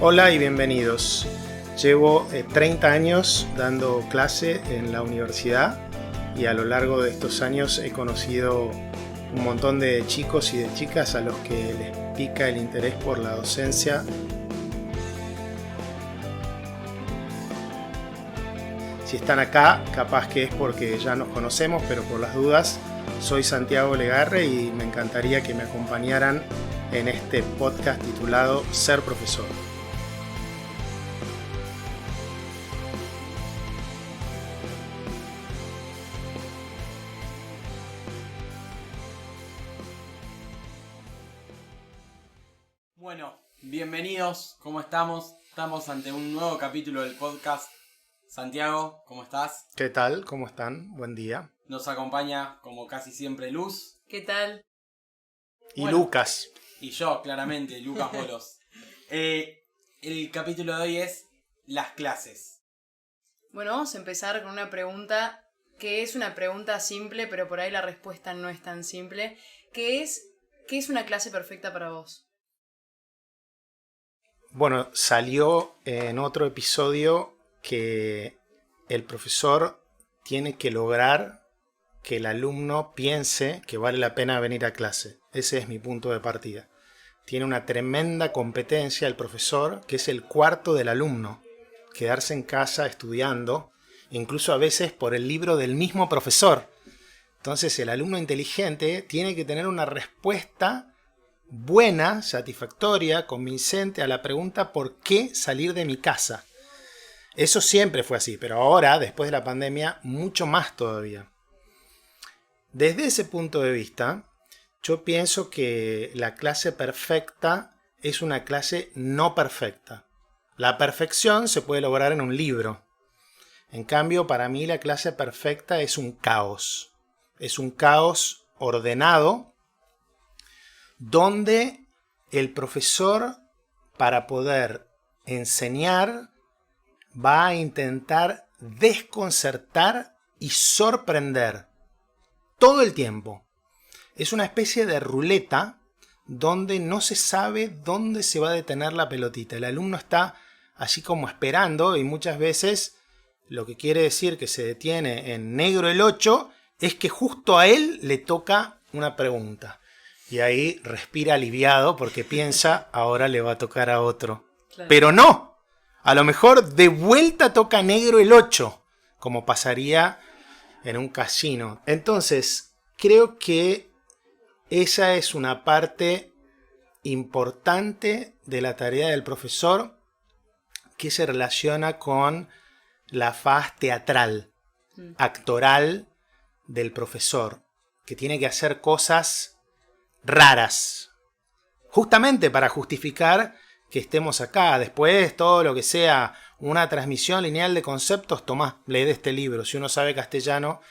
Hola y bienvenidos. Llevo 30 años dando clase en la universidad y a lo largo de estos años he conocido un montón de chicos y de chicas a los que les pica el interés por la docencia. Si están acá, capaz que es porque ya nos conocemos, pero por las dudas, soy Santiago Legarre y me encantaría que me acompañaran en este podcast titulado Ser Profesor. Bueno, bienvenidos, ¿cómo estamos? Estamos ante un nuevo capítulo del podcast. Santiago, ¿cómo estás? ¿Qué tal? ¿Cómo están? Buen día. Nos acompaña, como casi siempre, Luz. ¿Qué tal? Y bueno, Lucas. Y yo, claramente, Lucas Bolos. El capítulo de hoy es las clases. Bueno, vamos a empezar con una pregunta que es una pregunta simple, pero por ahí la respuesta no es tan simple. ¿Qué es una clase perfecta para vos? Bueno, salió en otro episodio que el profesor tiene que lograr que el alumno piense que vale la pena venir a clase. Ese es mi punto de partida. Tiene una tremenda competencia el profesor, que es el cuarto del alumno. Quedarse en casa estudiando, incluso a veces por el libro del mismo profesor. Entonces el alumno inteligente tiene que tener una respuesta buena, satisfactoria, convincente a la pregunta ¿por qué salir de mi casa? Eso siempre fue así, pero ahora, después de la pandemia, mucho más todavía. Desde ese punto de vista, yo pienso que la clase perfecta es una clase no perfecta. La perfección se puede lograr en un libro. En cambio, para mí la clase perfecta es un caos. Es un caos ordenado, donde el profesor, para poder enseñar, va a intentar desconcertar y sorprender todo el tiempo. Es una especie de ruleta donde no se sabe dónde se va a detener la pelotita. El alumno está así como esperando y muchas veces lo que quiere decir que se detiene en negro el 8 es que justo a él le toca una pregunta. Y ahí respira aliviado porque piensa, ahora le va a tocar a otro. Claro. Pero no, a lo mejor de vuelta toca negro el 8, como pasaría en un casino. Entonces, creo que esa es una parte importante de la tarea del profesor que se relaciona con la faz teatral, actoral del profesor, que tiene que hacer cosas raras, justamente para justificar que estemos acá. Después, todo lo que sea una transmisión lineal de conceptos, tomá, lee de este libro. Si uno sabe castellano,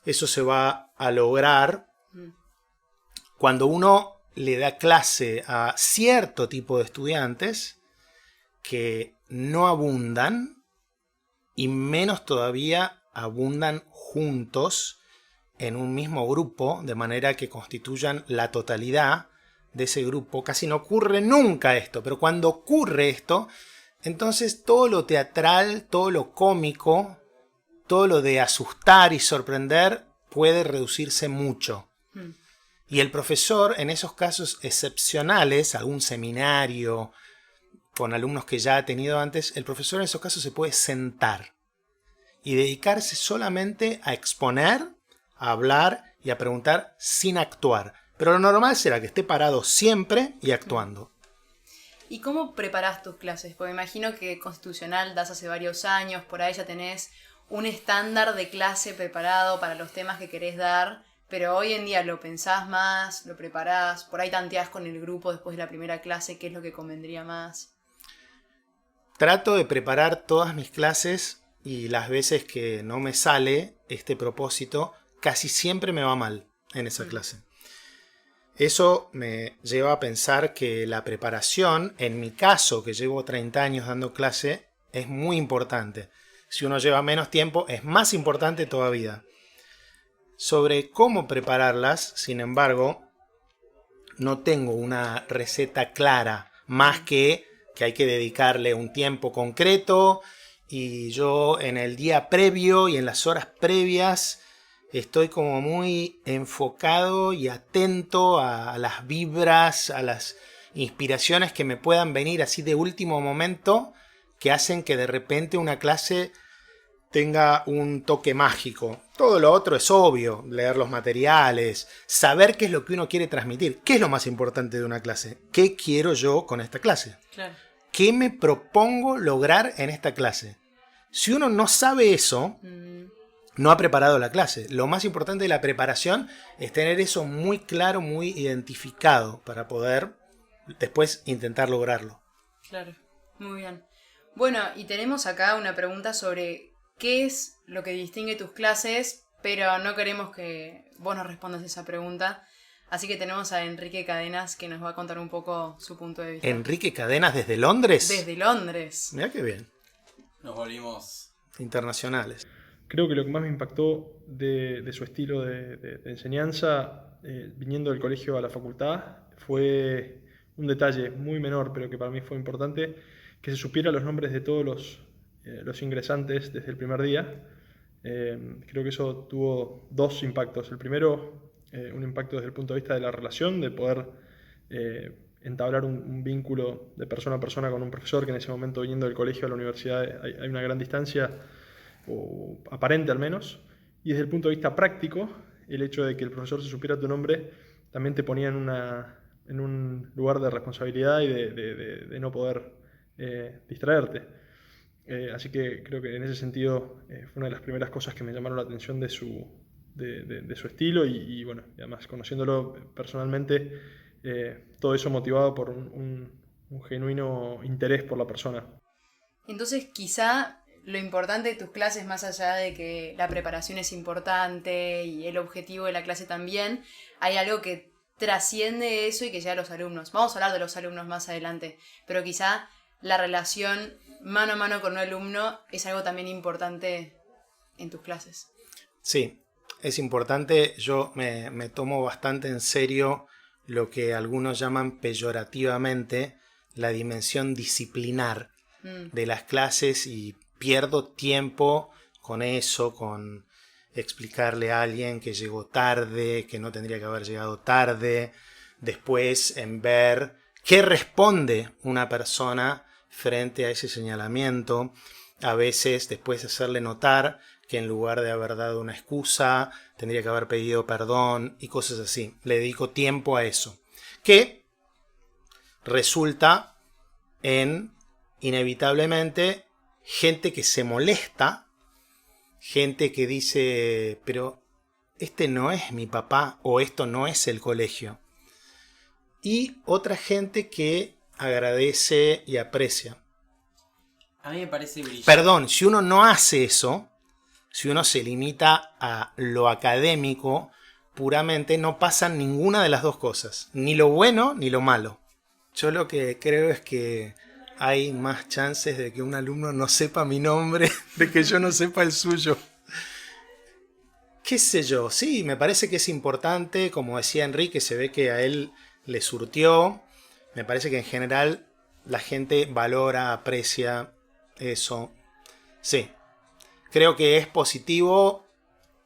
eso se va a lograr cuando uno le da clase a cierto tipo de estudiantes que no abundan y menos todavía abundan juntos en un mismo grupo, de manera que constituyan la totalidad de ese grupo. Casi no ocurre nunca esto, pero cuando ocurre esto, entonces todo lo teatral, todo lo cómico, todo lo de asustar y sorprender puede reducirse mucho. Y el profesor, en esos casos excepcionales, algún seminario con alumnos que ya ha tenido antes, el profesor en esos casos se puede sentar y dedicarse solamente a exponer, a hablar y a preguntar sin actuar. Pero lo normal será que esté parado siempre y actuando. ¿Y cómo preparás tus clases? Porque imagino que Constitucional das hace varios años, por ahí ya tenés un estándar de clase preparado para los temas que querés dar, pero hoy en día lo pensás más, lo preparás, por ahí tanteás con el grupo después de la primera clase, qué es lo que convendría más. Trato de preparar todas mis clases y las veces que no me sale este propósito, casi siempre me va mal en esa clase. Eso me lleva a pensar que la preparación, en mi caso, que llevo 30 años dando clase, es muy importante. Si uno lleva menos tiempo, es más importante todavía. Sobre cómo prepararlas, sin embargo, no tengo una receta clara, más que que hay que dedicarle un tiempo concreto y yo en el día previo y en las horas previas estoy como muy enfocado y atento a las vibras, a las inspiraciones que me puedan venir así de último momento, que hacen que de repente una clase tenga un toque mágico. Todo lo otro es obvio, leer los materiales, saber qué es lo que uno quiere transmitir. ¿Qué es lo más importante de una clase? ¿Qué quiero yo con esta clase? Claro. ¿Qué me propongo lograr en esta clase? Si uno no sabe eso, no ha preparado la clase. Lo más importante de la preparación es tener eso muy claro, muy identificado para poder después intentar lograrlo. Claro, muy bien. Bueno, y tenemos acá una pregunta sobre qué es lo que distingue tus clases, pero no queremos que vos nos respondas esa pregunta. Así que tenemos a Enrique Cadenas que nos va a contar un poco su punto de vista. ¿Enrique Cadenas desde Londres? Desde Londres. Mirá qué bien. Nos volvimos Internacionales. Creo que lo que más me impactó de su estilo de enseñanza, viniendo del colegio a la facultad, fue un detalle muy menor, pero que para mí fue importante, que se supiera los nombres de todos los ingresantes desde el primer día. Creo que eso tuvo dos impactos. El primero, un impacto desde el punto de vista de la relación, de poder entablar un vínculo de persona a persona con un profesor, que en ese momento, viniendo del colegio a la universidad, hay una gran distancia, o aparente al menos. Y desde el punto de vista práctico, el hecho de que el profesor se supiera tu nombre también te ponía en un lugar de responsabilidad y de no poder distraerte. Así que creo que en ese sentido fue una de las primeras cosas que me llamaron la atención de su estilo y bueno, y además conociéndolo personalmente, todo eso motivado por un genuino interés por la persona. Entonces, quizá lo importante de tus clases, más allá de que la preparación es importante y el objetivo de la clase también, hay algo que trasciende eso y que llega a los alumnos. Vamos a hablar de los alumnos más adelante, pero quizá la relación mano a mano con un alumno es algo también importante en tus clases. Sí, es importante. Yo me tomo bastante en serio lo que algunos llaman peyorativamente la dimensión disciplinar de las clases y pierdo tiempo con eso, con explicarle a alguien que llegó tarde, que no tendría que haber llegado tarde, después en ver qué responde una persona frente a ese señalamiento, a veces después hacerle notar que en lugar de haber dado una excusa, tendría que haber pedido perdón y cosas así. Le dedico tiempo a eso, que resulta en, inevitablemente, gente que se molesta, gente que dice, pero este no es mi papá o esto no es el colegio. Y otra gente que agradece y aprecia. A mí me parece brillante. Perdón, si uno no hace eso, si uno se limita a lo académico puramente, no pasan ninguna de las dos cosas, ni lo bueno ni lo malo. Yo lo que creo es que hay más chances de que un alumno no sepa mi nombre, de que yo no sepa el suyo. ¿Qué sé yo? Sí, me parece que es importante, como decía Enrique, se ve que a él le surtió. Me parece que en general la gente valora, aprecia eso. Sí, creo que es positivo,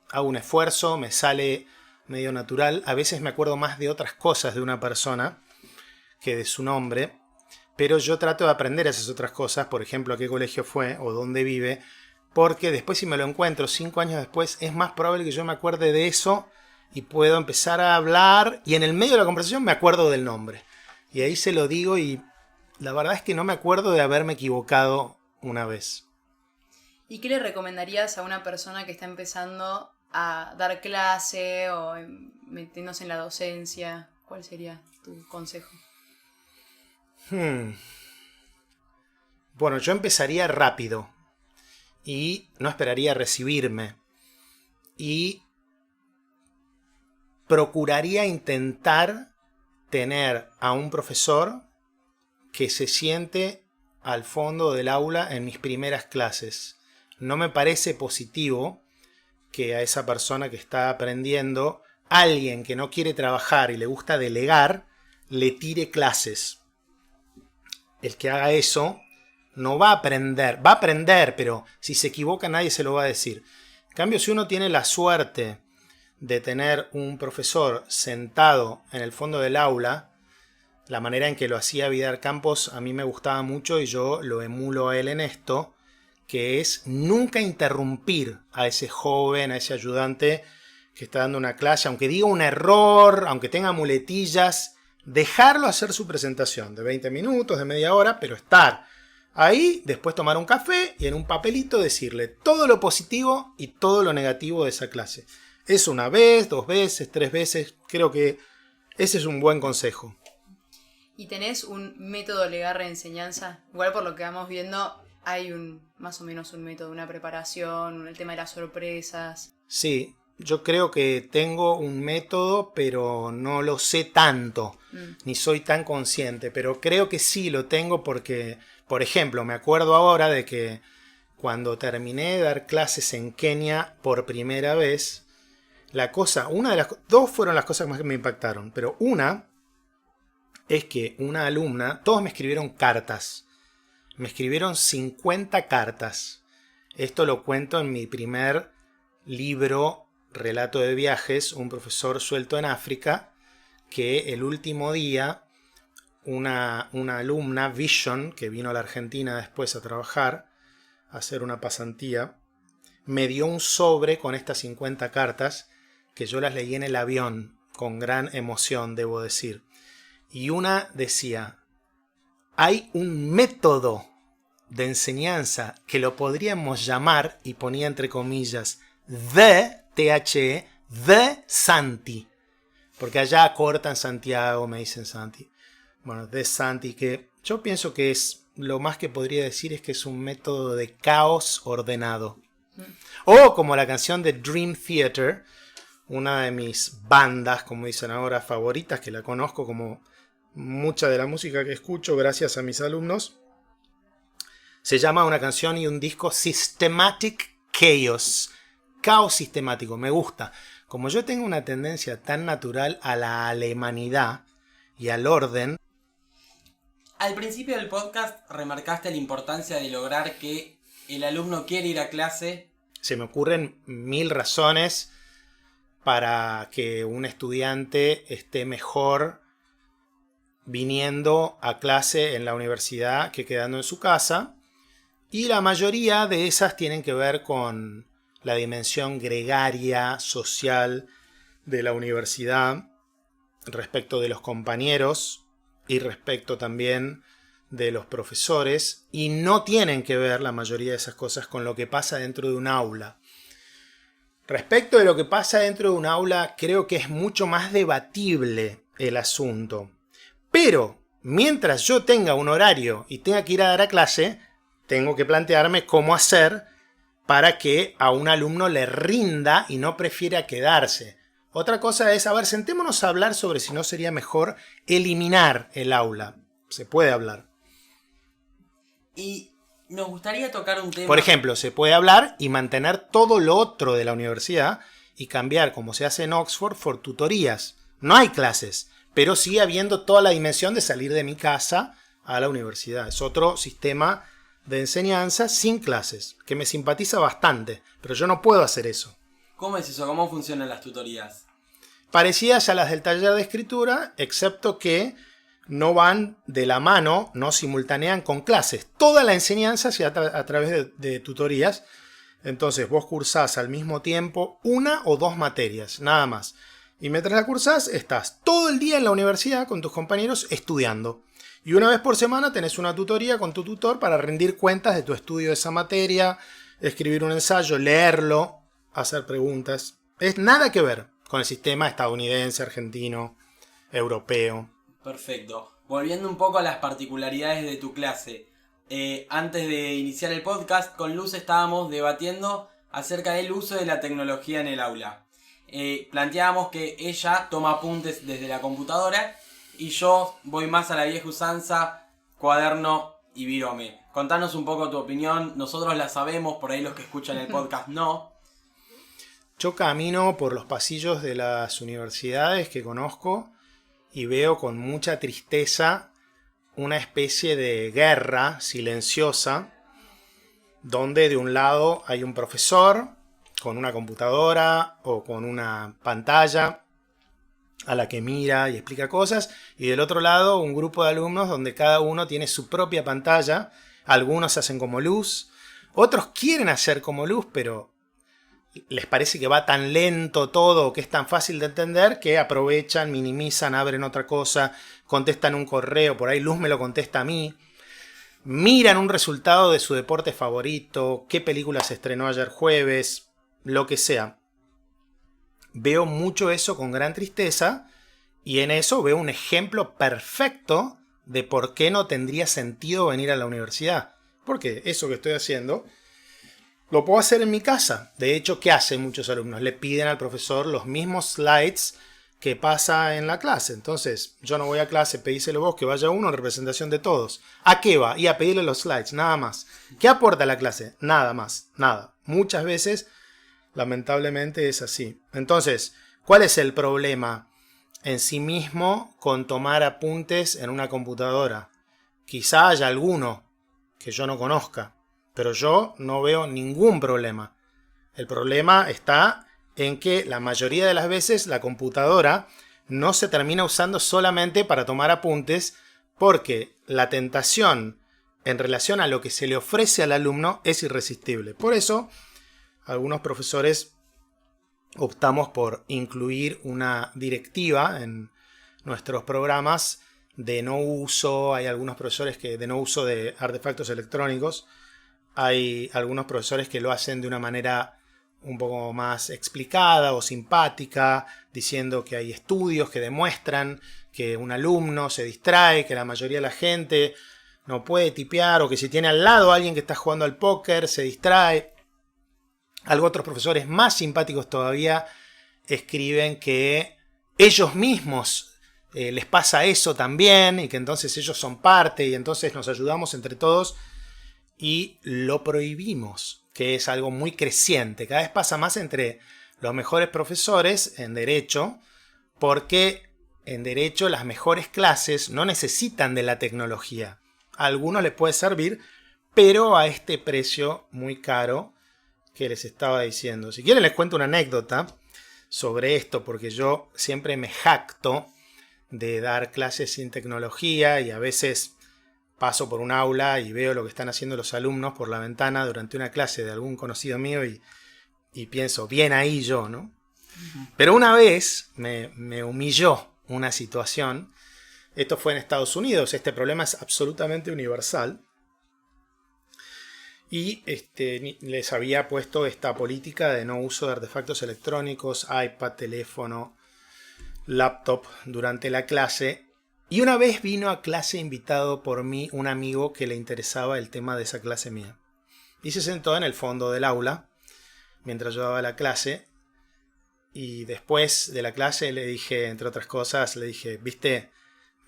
hago un esfuerzo, me sale medio natural. A veces me acuerdo más de otras cosas de una persona que de su nombre, pero yo trato de aprender esas otras cosas, por ejemplo, a qué colegio fue o dónde vive, porque después si me lo encuentro 5 años después, es más probable que yo me acuerde de eso y puedo empezar a hablar y en el medio de la conversación me acuerdo del nombre. Y ahí se lo digo y la verdad es que no me acuerdo de haberme equivocado una vez. ¿Y qué le recomendarías a una persona que está empezando a dar clase o metiéndose en la docencia? ¿Cuál sería tu consejo? Bueno, yo empezaría rápido y no esperaría recibirme y procuraría intentar tener a un profesor que se siente al fondo del aula en mis primeras clases. No me parece positivo que a esa persona que está aprendiendo, alguien que no quiere trabajar y le gusta delegar, le tire clases. el que haga eso no va a aprender, pero si se equivoca nadie se lo va a decir. En cambio, si uno tiene la suerte de tener un profesor sentado en el fondo del aula, la manera en que lo hacía Vidar Campos a mí me gustaba mucho y yo lo emulo a él en esto, que es nunca interrumpir a ese joven, a ese ayudante que está dando una clase, aunque diga un error, aunque tenga muletillas, dejarlo hacer su presentación de 20 minutos, de media hora, pero estar ahí, después tomar un café y en un papelito decirle todo lo positivo y todo lo negativo de esa clase. Es una vez, 2 veces, 3 veces, creo que ese es un buen consejo. ¿Y tenés un método Legarre de enseñanza? Igual por lo que vamos viendo, hay más o menos un método, una preparación, el tema de las sorpresas. Sí, yo creo que tengo un método, pero no lo sé tanto, ni soy tan consciente, pero creo que sí lo tengo porque, por ejemplo, me acuerdo ahora de que cuando terminé de dar clases en Kenia por primera vez, dos fueron las cosas más que me impactaron, pero una es que una alumna, todos me escribieron cartas, me escribieron 50 cartas. Esto lo cuento en mi primer libro, Relato de viajes, un profesor suelto en África, que el último día una alumna, Vision, que vino a la Argentina después a trabajar, a hacer una pasantía, me dio un sobre con estas 50 cartas que yo las leí en el avión con gran emoción, debo decir. Y una decía, hay un método de enseñanza que lo podríamos llamar, y ponía entre comillas, THE, de Santi. Porque allá cortan Santiago, me dicen Santi. Bueno, de Santi, que yo pienso que es, lo más que podría decir es que es un método de caos ordenado. O como la canción de Dream Theater, una de mis bandas, como dicen ahora, favoritas, que la conozco como mucha de la música que escucho gracias a mis alumnos. Se llama una canción y un disco Systematic Chaos. Caos sistemático, me gusta. Como yo tengo una tendencia tan natural a la alemanidad y al orden. Al principio del podcast remarcaste la importancia de lograr que el alumno quiera ir a clase. Se me ocurren 1000 razones para que un estudiante esté mejor viniendo a clase en la universidad que quedando en su casa. Y la mayoría de esas tienen que ver con la dimensión gregaria, social de la universidad, respecto de los compañeros y respecto también de los profesores, y no tienen que ver la mayoría de esas cosas con lo que pasa dentro de un aula. Respecto de lo que pasa dentro de un aula, creo que es mucho más debatible el asunto. Pero mientras yo tenga un horario y tenga que ir a dar a clase, tengo que plantearme cómo hacer para que a un alumno le rinda y no prefiera quedarse. Otra cosa es, a ver, sentémonos a hablar sobre si no sería mejor eliminar el aula. Se puede hablar. Y nos gustaría tocar un tema. Por ejemplo, se puede hablar y mantener todo lo otro de la universidad y cambiar, como se hace en Oxford, por tutorías. No hay clases, pero sigue habiendo toda la dimensión de salir de mi casa a la universidad. Es otro sistema de enseñanza sin clases, que me simpatiza bastante, pero yo no puedo hacer eso. ¿Cómo es eso? ¿Cómo funcionan las tutorías? Parecidas a las del taller de escritura, excepto que no van de la mano, no simultanean con clases. Toda la enseñanza se hace a través de tutorías. Entonces vos cursás al mismo tiempo 1 o 2 materias, nada más. Y mientras la cursás, estás todo el día en la universidad con tus compañeros estudiando. Y una vez por semana tenés una tutoría con tu tutor para rendir cuentas de tu estudio de esa materia, escribir un ensayo, leerlo, hacer preguntas. Es nada que ver con el sistema estadounidense, argentino, europeo. Perfecto. Volviendo un poco a las particularidades de tu clase. Antes de iniciar el podcast, con Luz estábamos debatiendo acerca del uso de la tecnología en el aula. Planteábamos que ella toma apuntes desde la computadora y yo voy más a la vieja usanza, cuaderno y virome. Contanos un poco tu opinión. Nosotros la sabemos, por ahí los que escuchan el podcast no. Yo camino por los pasillos de las universidades que conozco y veo con mucha tristeza una especie de guerra silenciosa donde de un lado hay un profesor con una computadora o con una pantalla a la que mira y explica cosas, y del otro lado un grupo de alumnos donde cada uno tiene su propia pantalla. Algunos hacen como Luz, otros quieren hacer como Luz, pero les parece que va tan lento todo, que es tan fácil de entender, que aprovechan, minimizan, abren otra cosa, contestan un correo, por ahí Luz me lo contesta a mí, miran un resultado de su deporte favorito, qué película se estrenó ayer jueves, lo que sea. Veo mucho eso con gran tristeza, y en eso veo un ejemplo perfecto de por qué no tendría sentido venir a la universidad. Porque eso que estoy haciendo lo puedo hacer en mi casa. De hecho, ¿qué hacen muchos alumnos? Le piden al profesor los mismos slides que pasa en la clase. Entonces, yo no voy a clase, pedíselo vos, que vaya uno en representación de todos. ¿A qué va? Y a pedirle los slides, nada más. ¿Qué aporta la clase? Nada más, nada. Muchas veces, lamentablemente, es así. Entonces, ¿cuál es el problema en sí mismo con tomar apuntes en una computadora? Quizá haya alguno que yo no conozca, pero yo no veo ningún problema. El problema está en que la mayoría de las veces la computadora no se termina usando solamente para tomar apuntes, porque la tentación en relación a lo que se le ofrece al alumno es irresistible. Por eso, algunos profesores optamos por incluir una directiva en nuestros programas de no uso. Hay algunos profesores que de no uso de artefactos electrónicos. Hay algunos profesores que lo hacen de una manera un poco más explicada o simpática, diciendo que hay estudios que demuestran que un alumno se distrae, que la mayoría de la gente no puede tipear, o que si tiene al lado a alguien que está jugando al póker se distrae. Algunos otros profesores más simpáticos todavía escriben que ellos mismos les pasa eso también, y que entonces ellos son parte y entonces nos ayudamos entre todos, y lo prohibimos, que es algo muy creciente. Cada vez pasa más entre los mejores profesores en Derecho, porque en Derecho las mejores clases no necesitan de la tecnología. A algunos les puede servir, pero a este precio muy caro que les estaba diciendo. Si quieren les cuento una anécdota sobre esto, porque yo siempre me jacto de dar clases sin tecnología, y a veces paso por un aula y veo lo que están haciendo los alumnos por la ventana durante una clase de algún conocido mío y pienso, bien ahí yo, ¿no? Pero una vez me humilló una situación. Esto fue en Estados Unidos. Este problema es absolutamente universal. Y les había puesto esta política de no uso de artefactos electrónicos, iPad, teléfono, laptop durante la clase. Y una vez vino a clase invitado por mí un amigo que le interesaba el tema de esa clase mía. Y se sentó en el fondo del aula mientras yo daba la clase. Y después de la clase le dije, entre otras cosas, le dije, ¿viste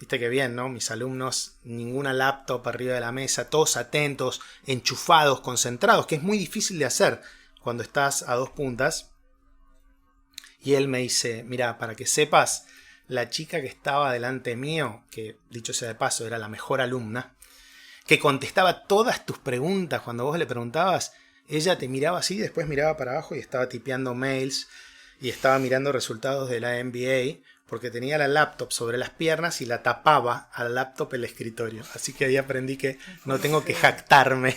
qué bien, ¿no? Mis alumnos, ninguna laptop arriba de la mesa, todos atentos, enchufados, concentrados, que es muy difícil de hacer cuando estás a dos puntas. Y él me dice, mira, para que sepas, la chica que estaba delante mío, que dicho sea de paso era la mejor alumna, que contestaba todas tus preguntas cuando vos le preguntabas, ella te miraba así, después miraba para abajo y estaba tipeando mails y estaba mirando resultados de la NBA, porque tenía la laptop sobre las piernas y la tapaba al laptop el escritorio. Así que ahí aprendí que no tengo que jactarme.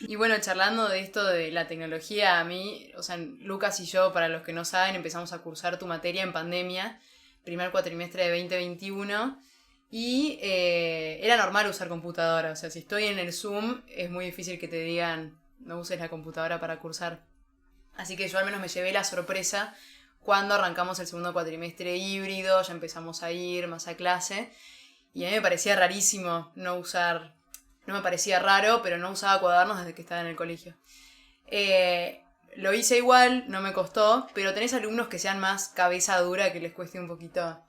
Y bueno, charlando de esto de la tecnología, a mí, o sea, Lucas y yo, para los que no saben, empezamos a cursar tu materia en pandemia, primer cuatrimestre de 2021, y era normal usar computadora. O sea, si estoy en el Zoom, es muy difícil que te digan no uses la computadora para cursar. Así que yo al menos me llevé la sorpresa cuando arrancamos el segundo cuatrimestre híbrido, ya empezamos a ir más a clase, y a mí me parecía rarísimo no usar, no me parecía raro, pero no usaba cuadernos desde que estaba en el colegio. Lo hice igual, no me costó, pero tenés alumnos que sean más cabeza dura, que les cueste un poquito,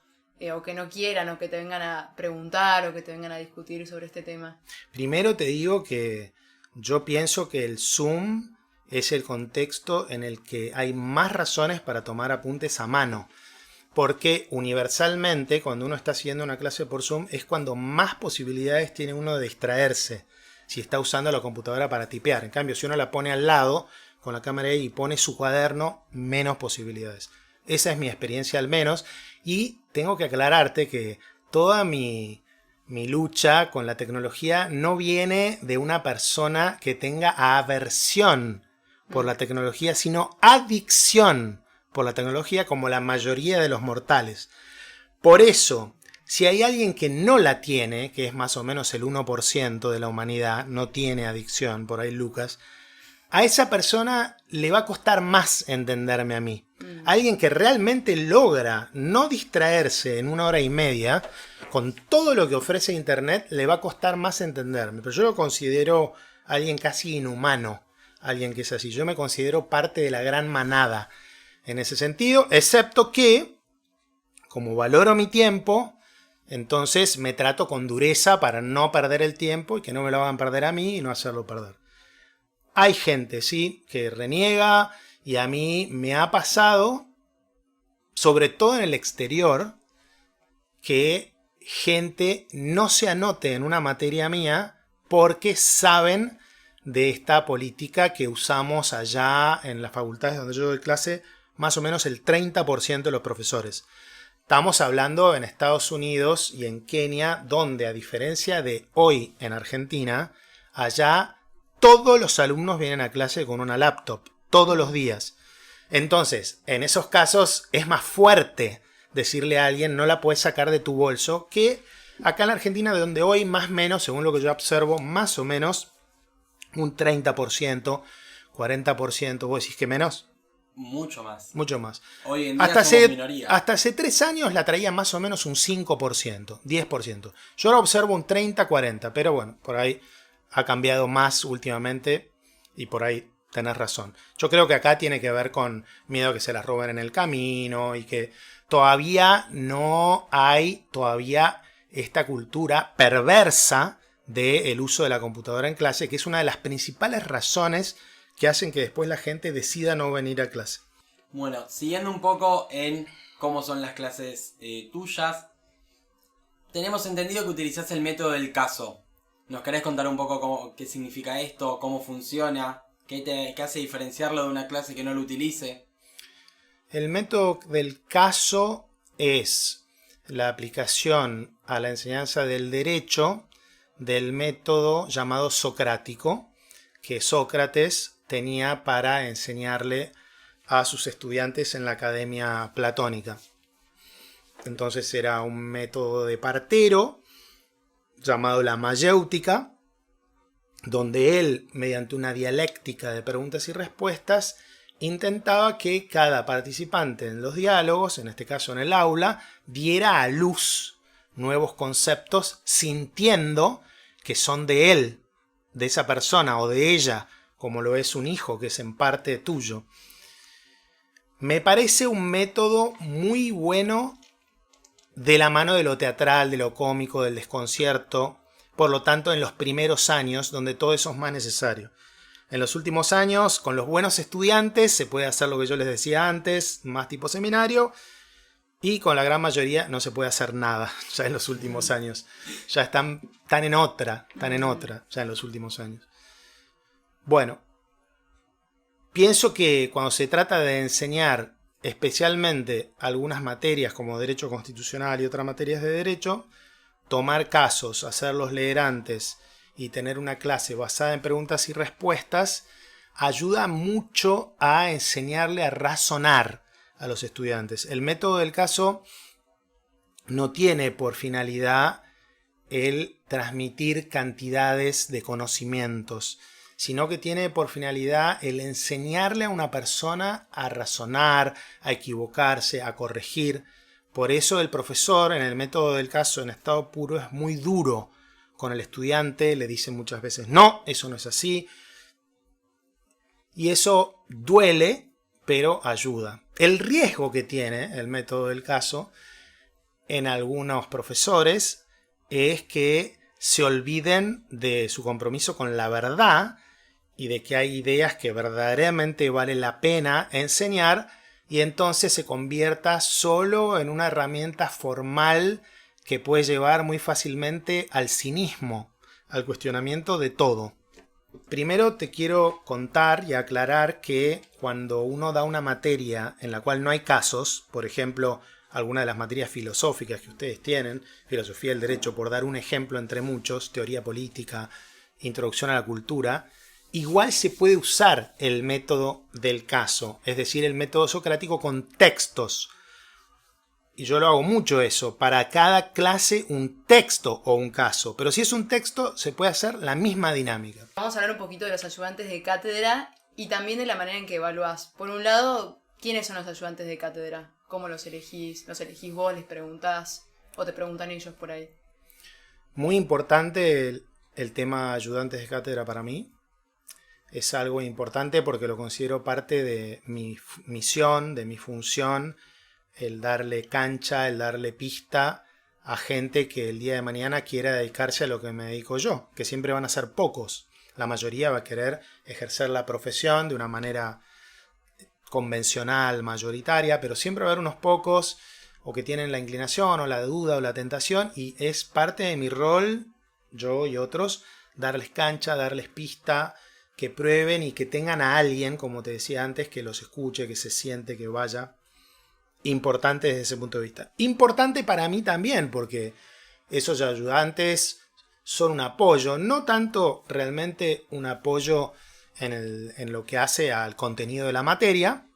o que no quieran, o que te vengan a preguntar, o que te vengan a discutir sobre este tema. Primero te digo que yo pienso que el Zoom es el contexto en el que hay más razones para tomar apuntes a mano. porque universalmente cuando uno está siguiendo una clase por Zoom es cuando más posibilidades tiene uno de distraerse si está usando la computadora para tipear. En cambio, si uno la pone al lado con la cámara ahí y pone su cuaderno, menos posibilidades. Esa es mi experiencia al menos, y tengo que aclararte que toda mi lucha con la tecnología no viene de una persona que tenga aversión por la tecnología, sino adicción por la tecnología, como la mayoría de los mortales. Por eso, si hay alguien que no la tiene, que es más o menos el 1% de la humanidad, no tiene adicción, por ahí Lucas, a esa persona le va a costar más entenderme a mí. Alguien que realmente logra no distraerse en 1 hora y media, con todo lo que ofrece Internet, le va a costar más entenderme. Pero yo lo considero alguien casi inhumano, alguien que es así. Yo me considero parte de la gran manada en ese sentido, excepto que, como valoro mi tiempo, entonces me trato con dureza para no perder el tiempo y que no me lo hagan perder a mí y no hacerlo perder. Hay gente, sí, que reniega, y a mí me ha pasado, sobre todo en el exterior, que gente no se anote en una materia mía porque saben de esta política que usamos allá en las facultades donde yo doy clase, más o menos el 30% de los profesores. Estamos hablando en Estados Unidos y en Kenia, donde a diferencia de hoy en Argentina, allá todos los alumnos vienen a clase con una laptop, todos los días. Entonces, en esos casos es más fuerte decirle a alguien no la puedes sacar de tu bolso, que acá en la Argentina, de donde hoy más o menos, según lo que yo observo, más o menos un 30%, 40%, ¿vos decís que menos? Mucho más. Mucho más. Hoy en día somos minoría. Hasta hace 3 años la traía más o menos un 5%, 10%. Yo ahora observo un 30-40%, pero bueno, por ahí ha cambiado más últimamente y por ahí tenés razón. Yo creo que acá tiene que ver con miedo a que se las roben en el camino y que todavía no hay esta cultura perversa del uso de la computadora en clase, que es una de las principales razones que hacen que después la gente decida no venir a clase. Bueno, siguiendo un poco en cómo son las clases tuyas, tenemos entendido que utilizás el método del caso. ¿Nos querés contar un poco qué significa esto, cómo funciona, qué hace diferenciarlo de una clase que no lo utilice? El método del caso es la aplicación a la enseñanza del derecho del método llamado socrático, que Sócrates tenía para enseñarle a sus estudiantes en la academia platónica. Entonces era un método de partero llamado la mayéutica, donde él, mediante una dialéctica de preguntas y respuestas, intentaba que cada participante en los diálogos, en este caso en el aula, diera a luz nuevos conceptos sintiendo que son de él, de esa persona o de ella, como lo es un hijo que es en parte tuyo. Me parece un método muy bueno de la mano de lo teatral, de lo cómico, del desconcierto, por lo tanto en los primeros años donde todo eso es más necesario. En los últimos años, con los buenos estudiantes, se puede hacer lo que yo les decía antes, más tipo seminario, y con la gran mayoría no se puede hacer nada ya en los últimos años. Ya están en otra, ya en los últimos años. Bueno, pienso que cuando se trata de enseñar especialmente algunas materias como Derecho Constitucional y otras materias de Derecho, tomar casos, hacerlos leer antes y tener una clase basada en preguntas y respuestas ayuda mucho a enseñarle a razonar a los estudiantes. El método del caso no tiene por finalidad el transmitir cantidades de conocimientos, sino que tiene por finalidad el enseñarle a una persona a razonar, a equivocarse, a corregir. Por eso el profesor en el método del caso en estado puro es muy duro con el estudiante, le dice muchas veces no, eso no es así. Y eso duele, pero ayuda. El riesgo que tiene el método del caso en algunos profesores es que se olviden de su compromiso con la verdad y de que hay ideas que verdaderamente vale la pena enseñar, y entonces se convierta solo en una herramienta formal que puede llevar muy fácilmente al cinismo, al cuestionamiento de todo. Primero te quiero contar y aclarar que cuando uno da una materia en la cual no hay casos, por ejemplo, alguna de las materias filosóficas que ustedes tienen, filosofía del derecho, por dar un ejemplo entre muchos, teoría política, introducción a la cultura, igual se puede usar el método del caso, es decir, el método socrático con textos. Y yo lo hago mucho eso, para cada clase un texto o un caso. Pero si es un texto, se puede hacer la misma dinámica. Vamos a hablar un poquito de los ayudantes de cátedra y también de la manera en que evaluás. Por un lado, ¿quiénes son los ayudantes de cátedra? ¿Cómo los elegís? ¿Los elegís vos? ¿Les preguntás? ¿O te preguntan ellos por ahí? Muy importante el tema ayudantes de cátedra para mí. Es algo importante porque lo considero parte de mi misión, de mi función, el darle cancha, el darle pista a gente que el día de mañana quiera dedicarse a lo que me dedico yo, que siempre van a ser pocos. La mayoría va a querer ejercer la profesión de una manera convencional, mayoritaria, pero siempre va a haber unos pocos o que tienen la inclinación o la duda o la tentación, y es parte de mi rol, yo y otros, darles cancha, darles pista, que prueben y que tengan a alguien, como te decía antes, que los escuche, que se siente, que vaya. Importante desde ese punto de vista. Importante para mí también, porque esos ayudantes son un apoyo, no tanto realmente un apoyo en lo que hace al contenido de la materia,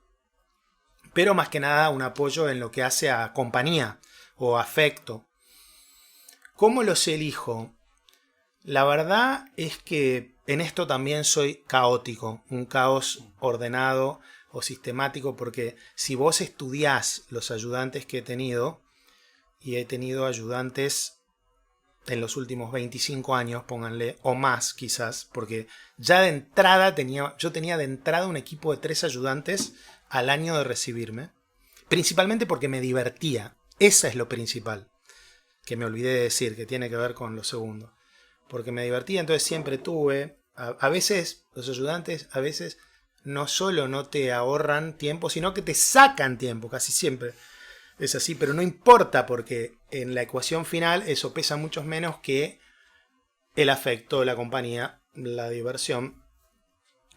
pero más que nada un apoyo en lo que hace a compañía o afecto. ¿Cómo los elijo? La verdad es que en esto también soy caótico, un caos ordenado o sistemático, porque si vos estudiás los ayudantes que he tenido, y he tenido ayudantes en los últimos 25 años, pónganle, o más quizás, porque ya de entrada yo tenía de entrada un equipo de 3 ayudantes al año de recibirme, principalmente porque me divertía. Esa es lo principal, que me olvidé de decir, que tiene que ver con lo segundo. Porque me divertía, entonces siempre tuve, a veces los ayudantes, a veces no solo no te ahorran tiempo, sino que te sacan tiempo, casi siempre es así, pero no importa, porque en la ecuación final eso pesa mucho menos que el afecto, la compañía, la diversión.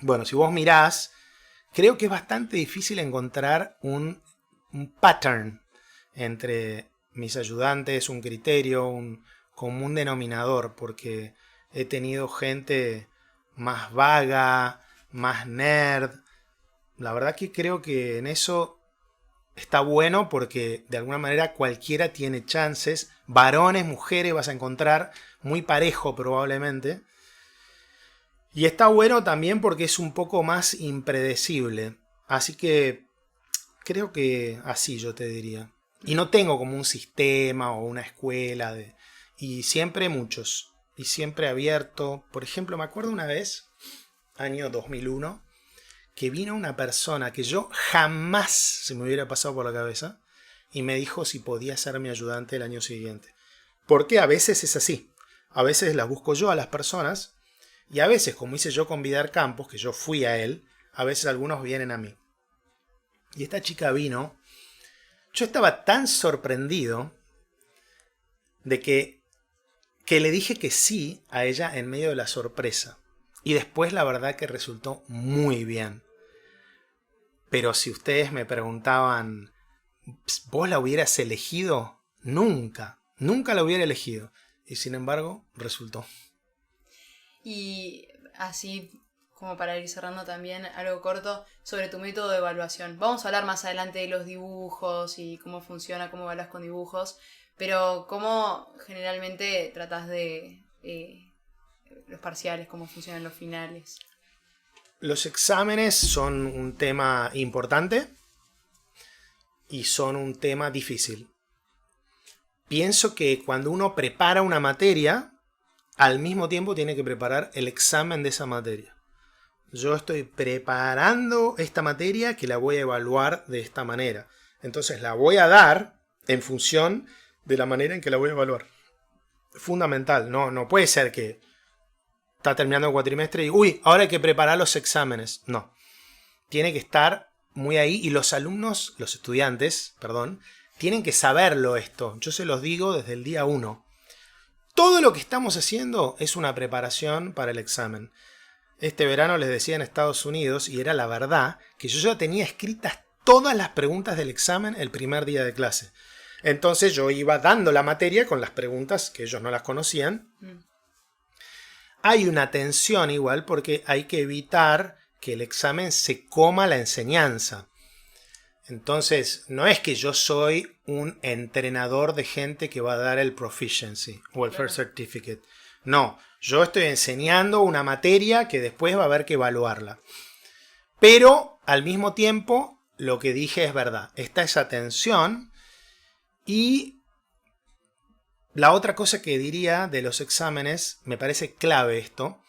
Bueno, si vos mirás, creo que es bastante difícil encontrar un pattern entre mis ayudantes, un criterio, un común denominador, porque he tenido gente más vaga, más nerd. La verdad que creo que en eso está bueno, porque de alguna manera cualquiera tiene chances. Varones, mujeres vas a encontrar muy parejo probablemente. Y está bueno también porque es un poco más impredecible. Así que creo que así yo te diría. Y no tengo como un sistema o una escuela y siempre muchos. Y siempre abierto. Por ejemplo, me acuerdo una vez, año 2001, que vino una persona que yo jamás se me hubiera pasado por la cabeza y me dijo si podía ser mi ayudante el año siguiente. Porque a veces es así. A veces las busco yo a las personas, y a veces, como hice yo con Vidar Campos, que yo fui a él, a veces algunos vienen a mí. Y esta chica vino. Yo estaba tan sorprendido de que le dije que sí a ella en medio de la sorpresa. Y después la verdad que resultó muy bien. Pero si ustedes me preguntaban, ¿vos la hubieras elegido? Nunca la hubiera elegido. Y sin embargo, resultó. Y así, como para ir cerrando también, algo corto sobre tu método de evaluación. Vamos a hablar más adelante de los dibujos y cómo funciona, cómo evaluas con dibujos, pero cómo generalmente tratás de los parciales, cómo funcionan los finales. Los exámenes son un tema importante y son un tema difícil. Pienso que cuando uno prepara una materia, al mismo tiempo tiene que preparar el examen de esa materia. Yo estoy preparando esta materia que la voy a evaluar de esta manera. Entonces la voy a dar en función de la manera en que la voy a evaluar. Fundamental, no puede ser que está terminando el cuatrimestre y ahora hay que preparar los exámenes. No. Tiene que estar muy ahí y los estudiantes, tienen que saberlo esto. Yo se los digo desde el día 1. Todo lo que estamos haciendo es una preparación para el examen. Este verano les decía en Estados Unidos, y era la verdad, que yo ya tenía escritas todas las preguntas del examen el primer día de clase. Entonces yo iba dando la materia con las preguntas que ellos no las conocían. Hay una tensión igual porque hay que evitar que el examen se coma la enseñanza. Entonces, no es que yo soy un entrenador de gente que va a dar el proficiency o el first certificate. No, yo estoy enseñando una materia que después va a haber que evaluarla. Pero, al mismo tiempo, lo que dije es verdad. Está esa tensión. Y la otra cosa que diría de los exámenes, me parece clave esto,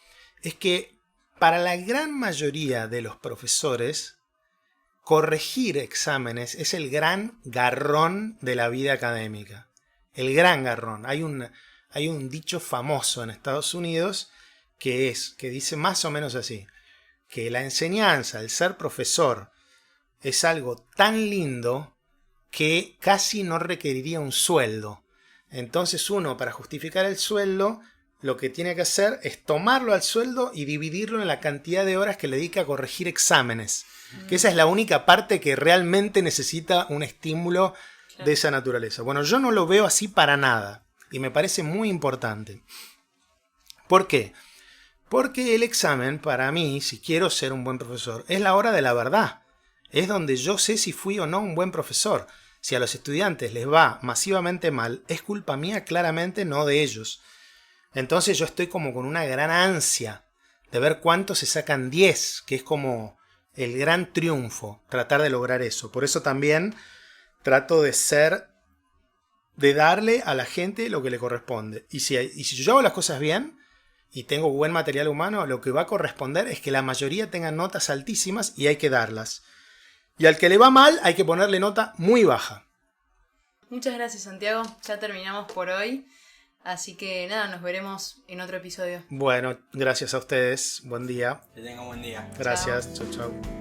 es que para la gran mayoría de los profesores, corregir exámenes es el gran garrón de la vida académica. El gran garrón. Hay un dicho famoso en Estados Unidos que dice más o menos así, que la enseñanza, el ser profesor, es algo tan lindo que casi no requeriría un sueldo. Entonces uno, para justificar el sueldo, lo que tiene que hacer es tomarlo al sueldo y dividirlo en la cantidad de horas que le dedica a corregir exámenes. Que esa es la única parte que realmente necesita un estímulo de esa naturaleza. Bueno, yo no lo veo así para nada. Y me parece muy importante. ¿Por qué? Porque el examen, para mí, si quiero ser un buen profesor, es la hora de la verdad. Es donde yo sé si fui o no un buen profesor. Si a los estudiantes les va masivamente mal, es culpa mía claramente, no de ellos. Entonces yo estoy como con una gran ansia de ver cuántos se sacan 10, que es como el gran triunfo, tratar de lograr eso. Por eso también trato de darle a la gente lo que le corresponde. Y si yo hago las cosas bien y tengo buen material humano, lo que va a corresponder es que la mayoría tengan notas altísimas y hay que darlas. Y al que le va mal hay que ponerle nota muy baja. Muchas gracias, Santiago. Ya terminamos por hoy. Así que nada, nos veremos en otro episodio. Bueno, gracias a ustedes. Buen día. Que tengan buen día. Gracias. Chau, chau.